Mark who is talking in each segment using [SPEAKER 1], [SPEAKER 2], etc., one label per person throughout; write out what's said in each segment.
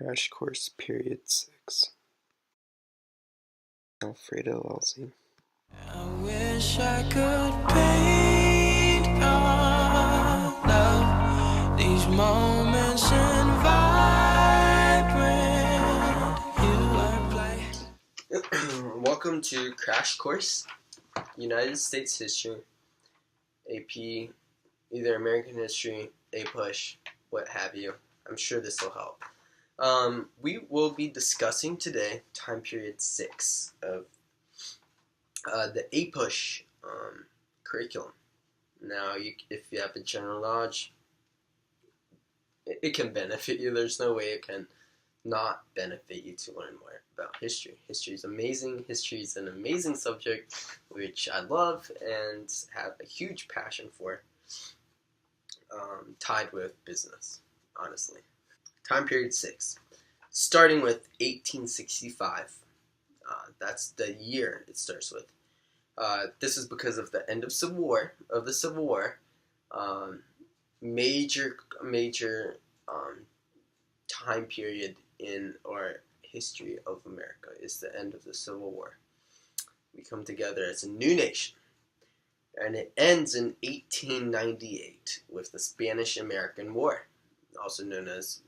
[SPEAKER 1] Crash Course Period 6. Alfredo Elsie.
[SPEAKER 2] I wish I could paint our love, these moments in vibrant hue I play.
[SPEAKER 3] Welcome to Crash Course, United States History, AP, either American History, APUSH, what have you. I'm sure this will help. We will be discussing today time period 6 of the APUSH curriculum. Now, if you have a general knowledge, it can benefit you. There's no way it can not benefit you to learn more about history. History is amazing. History is an amazing subject which I love and have a huge passion for, tied with business, honestly. Time period 6, starting with 1865. That's the year it starts with. This is because of the end of the Civil War. Major time period in our history of America is the end of the Civil War. We come together as a new nation, and it ends in 1898 with the Spanish-American War, also known as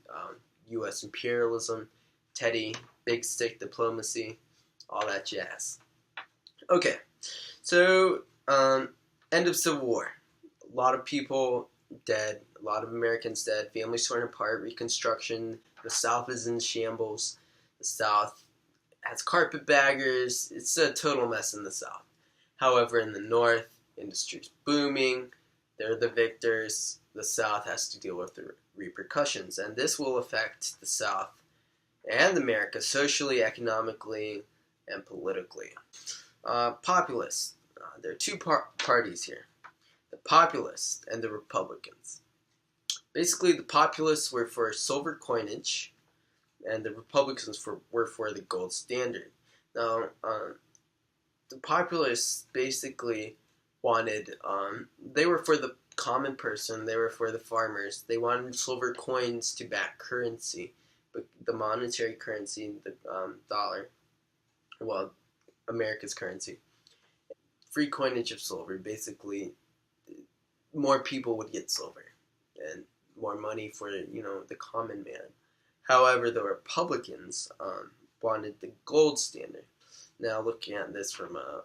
[SPEAKER 3] U.S. imperialism, Teddy, big stick diplomacy, all that jazz. Okay, so end of Civil War. A lot of people dead, a lot of Americans dead, families torn apart, Reconstruction, the South is in shambles, the South has carpetbaggers, it's a total mess in the South. However, in the North, industry's booming, they're the victors, the South has to deal with the repercussions, and this will affect the South and America socially, economically, and politically. Populists. There are two parties here. The Populists and the Republicans. Basically, the Populists were for silver coinage, and the Republicans were for the gold standard. Now, the Populists basically wanted, they were for the common person, they were for the farmers. They wanted silver coins to back currency, but the monetary currency, the dollar, well, America's currency. Free coinage of silver, basically, more people would get silver and more money for, the common man. However, the Republicans wanted the gold standard. Now, looking at this from a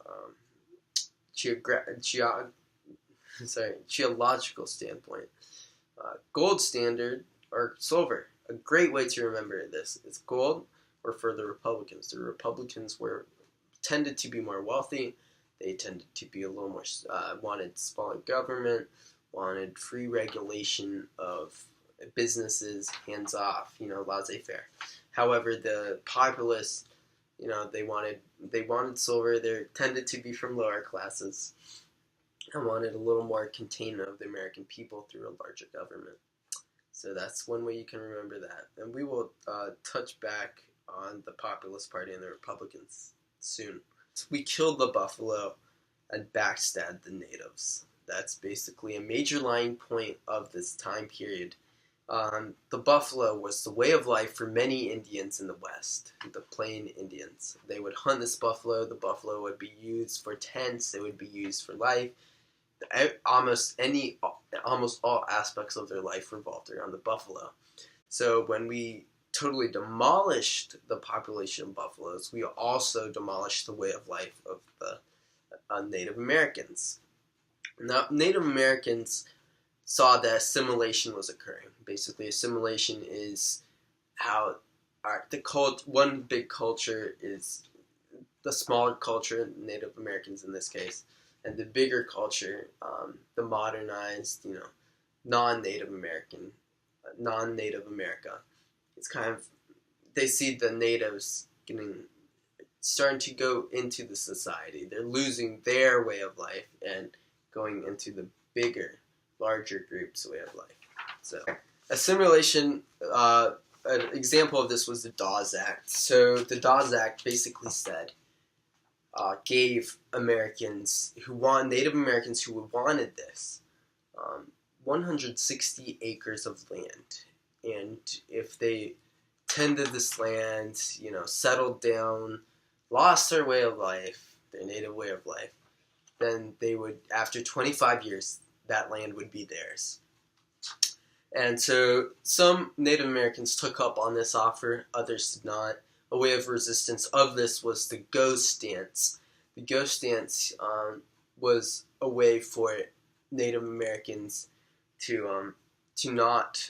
[SPEAKER 3] geological standpoint, gold standard or silver. A great way to remember this is gold were for the Republicans. The Republicans tended to be more wealthy. They tended to be a little more, wanted smaller government, wanted free regulation of businesses, hands off, laissez-faire. However, the Populists, they wanted silver. They tended to be from lower classes and wanted a little more containment of the American people through a larger government. So that's one way you can remember that. And we will touch back on the Populist Party and the Republicans soon. We killed the buffalo and backstabbed the natives. That's basically a major lying point of this time period. The buffalo was the way of life for many Indians in the West, the Plain Indians. They would hunt this buffalo. The buffalo would be used for tents. It would be used for life. Almost all aspects of their life revolved around the buffalo. So when we totally demolished the population of buffaloes, we also demolished the way of life of the Native Americans. Now, Native Americans saw that assimilation was occurring. Basically, assimilation is how one big culture is the smaller culture, Native Americans in this case, and the bigger culture, the modernized, non-Native America. It's kind of, they see the natives starting to go into the society. They're losing their way of life and going into the bigger, larger groups' way of life. So, assimilation, an example of this was the Dawes Act. So, the Dawes Act basically said, gave Native Americans who wanted this, 160 acres of land. And if they tended this land, settled down, lost their way of life, their native way of life, then they would, after 25 years, that land would be theirs. And so some Native Americans took up on this offer, others did not. A way of resistance of this was the ghost dance. The ghost dance was a way for Native Americans to not.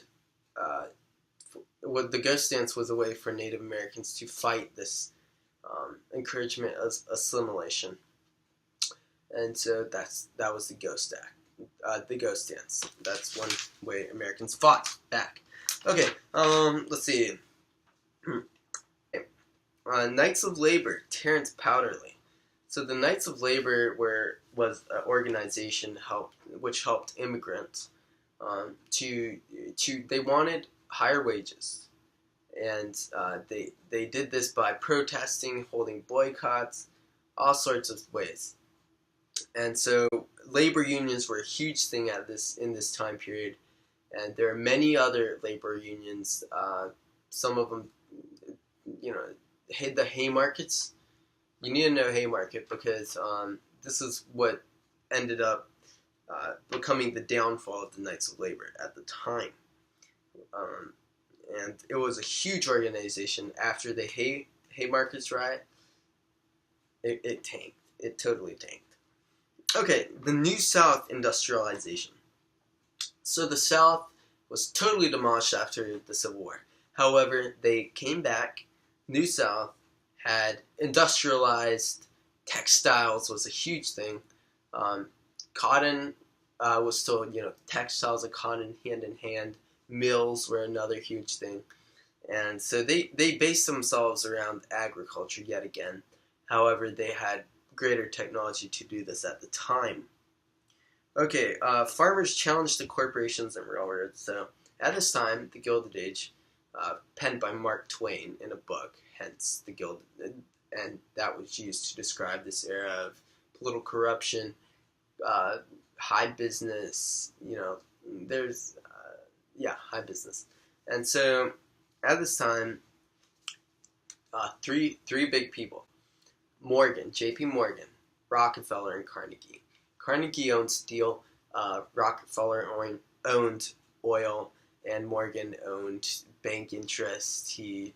[SPEAKER 3] The ghost dance was a way for Native Americans to fight this encouragement of assimilation, and so that was the ghost act, the ghost dance. That's one way Americans fought back. Okay, let's see. Knights of Labor, Terence Powderly. So the Knights of Labor was an organization which helped immigrants they wanted higher wages, and they did this by protesting, holding boycotts, all sorts of ways. And so labor unions were a huge thing in this time period, and there are many other labor unions. Some of them, the Haymarkets. You need to know Haymarket because this is what ended up becoming the downfall of the Knights of Labor at the time. And it was a huge organization. After the Haymarkets riot, it tanked. It totally tanked. Okay, the New South industrialization. So the South was totally demolished after the Civil War. However, they came back. New South had industrialized. Textiles was a huge thing. Cotton was still, textiles and cotton hand in hand. Mills were another huge thing. And so they based themselves around agriculture yet again. However, they had greater technology to do this at the time. Okay, farmers challenged the corporations and railroads. So at this time, the Gilded Age, penned by Mark Twain in a book, hence the Gilded, and that was used to describe this era of political corruption, high business, high business. And so at this time, three big people: Morgan, J.P. Morgan, Rockefeller, and Carnegie. Carnegie owned steel, Rockefeller owned oil, and Morgan owned bank interest. He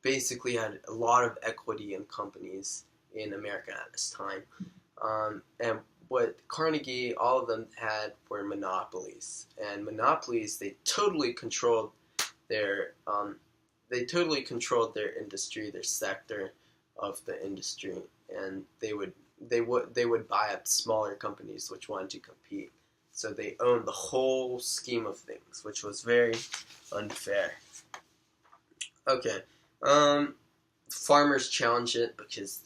[SPEAKER 3] basically had a lot of equity in companies in America at this time. And what Carnegie, all of them had were monopolies. And monopolies, they totally controlled their industry, their sector of the industry, and they would buy up smaller companies which wanted to compete. So they owned the whole scheme of things, which was very unfair. Okay, farmers challenge it because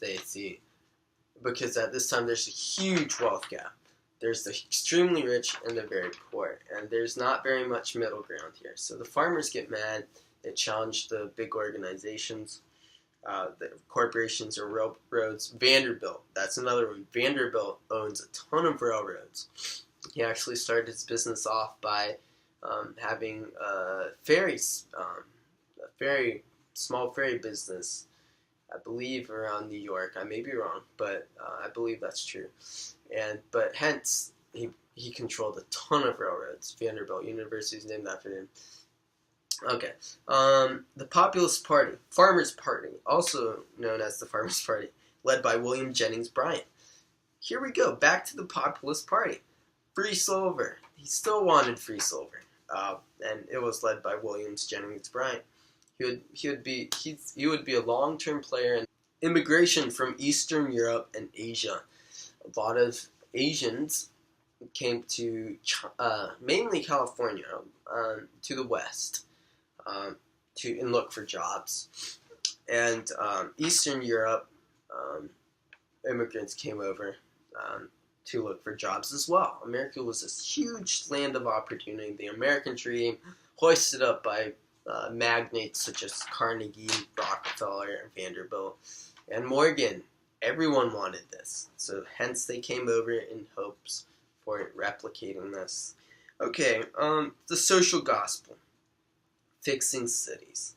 [SPEAKER 3] at this time there's a huge wealth gap. There's the extremely rich and the very poor, and there's not very much middle ground here. So the farmers get mad. They challenge the big organizations, the corporations or railroads. Vanderbilt, that's another one. Vanderbilt owns a ton of railroads. He actually started his business off by having a very small ferry business, I believe around New York. I may be wrong, but I believe that's true. But hence he controlled a ton of railroads. Vanderbilt University is named after him. Okay, the Populist Party, Farmers Party, also known as the Farmers Party, led by William Jennings Bryan. Here we go, back to the Populist Party. Free silver. He still wanted free silver, and it was led by William Jennings Bryan. He would be a long-term player in immigration from Eastern Europe and Asia. A lot of Asians came to mainly California, to the West, and look for jobs. And Eastern Europe immigrants came over to look for jobs as well. America was this huge land of opportunity, the American dream, hoisted up by magnates such as Carnegie, Rockefeller, and Vanderbilt, and Morgan. Everyone wanted this, so hence they came over in hopes for replicating this. Okay, the social gospel, fixing cities.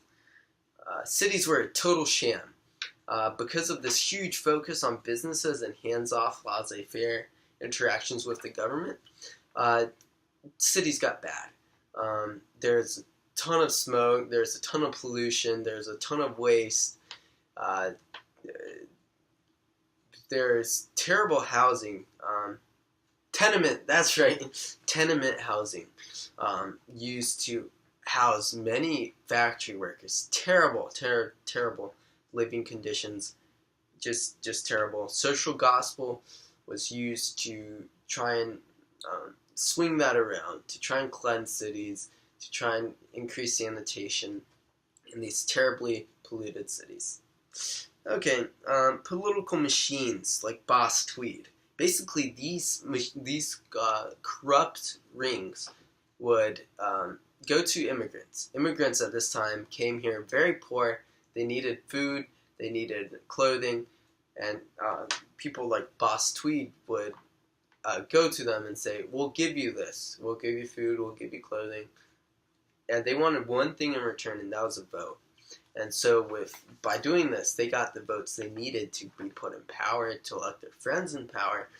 [SPEAKER 3] cities were a total sham. Because of this huge focus on businesses and hands-off, laissez-faire interactions with the government, cities got bad. There's a ton of smoke, there's a ton of pollution, there's a ton of waste, there's terrible housing. That's right, tenement housing used to house many factory workers. Terrible living conditions, just terrible. Social gospel was used to try and swing that around, to try and cleanse cities, to try and increase sanitation in these terribly polluted cities. Okay, political machines like Boss Tweed. Basically, these corrupt rings would go to immigrants. Immigrants at this time came here very poor. They needed food, they needed clothing, and people like Boss Tweed would go to them and say, we'll give you this, we'll give you food, we'll give you clothing. And they wanted one thing in return, and that was a vote. And so by doing this, they got the votes they needed to be put in power, to elect their friends in power,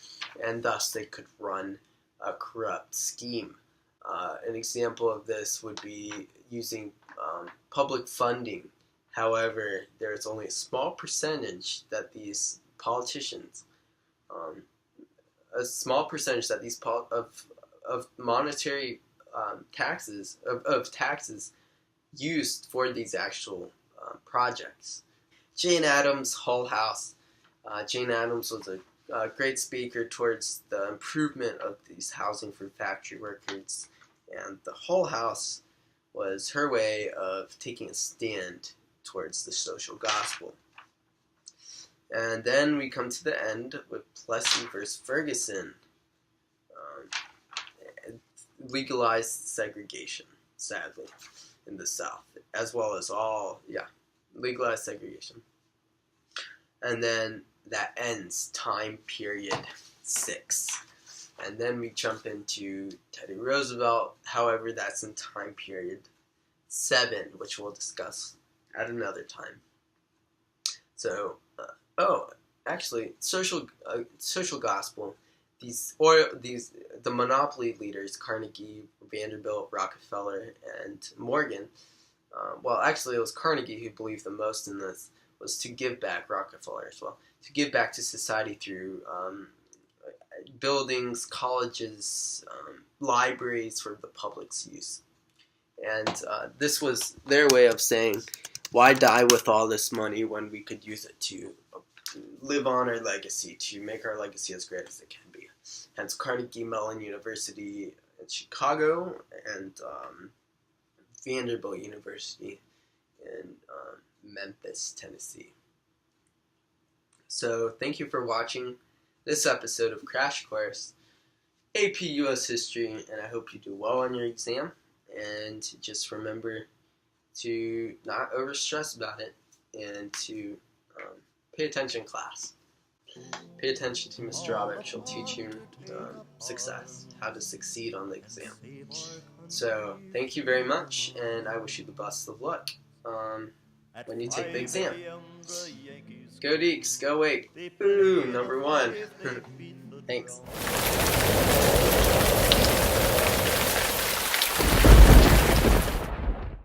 [SPEAKER 3] and thus they could run a corrupt scheme. An example of this would be using public funding. However, there's only a small percentage that these politicians, of monetary taxes used for these actual projects. Jane Addams' Hull House. Jane Addams was a great speaker towards the improvement of these housing for factory workers, and the Hull House was her way of taking a stand towards the social gospel. And then we come to the end with Plessy versus Ferguson. Legalized segregation, sadly, in the South, as well as legalized segregation. And then that ends time period 6. And then we jump into Teddy Roosevelt. However, that's in time period 7, which we'll discuss at another time. So, social gospel. The monopoly leaders, Carnegie, Vanderbilt, Rockefeller, and Morgan. It was Carnegie who believed the most in this, was to give back, Rockefeller as well, to give back to society through buildings, colleges, libraries for the public's use. And this was their way of saying, why die with all this money when we could use it to live on our legacy, to make our legacy as great as it can be. Hence Carnegie Mellon University in Chicago and Vanderbilt University in Memphis, Tennessee. So thank you for watching this episode of Crash Course AP US History, and I hope you do well on your exam, and just remember to not overstress about it, and to pay attention in class. Pay attention to Ms. Drawback. She'll teach you success, how to succeed on the exam. So thank you very much, and I wish you the best of luck when you take the exam. Go Deeks, go Wake. Ooh, number 1. Thanks.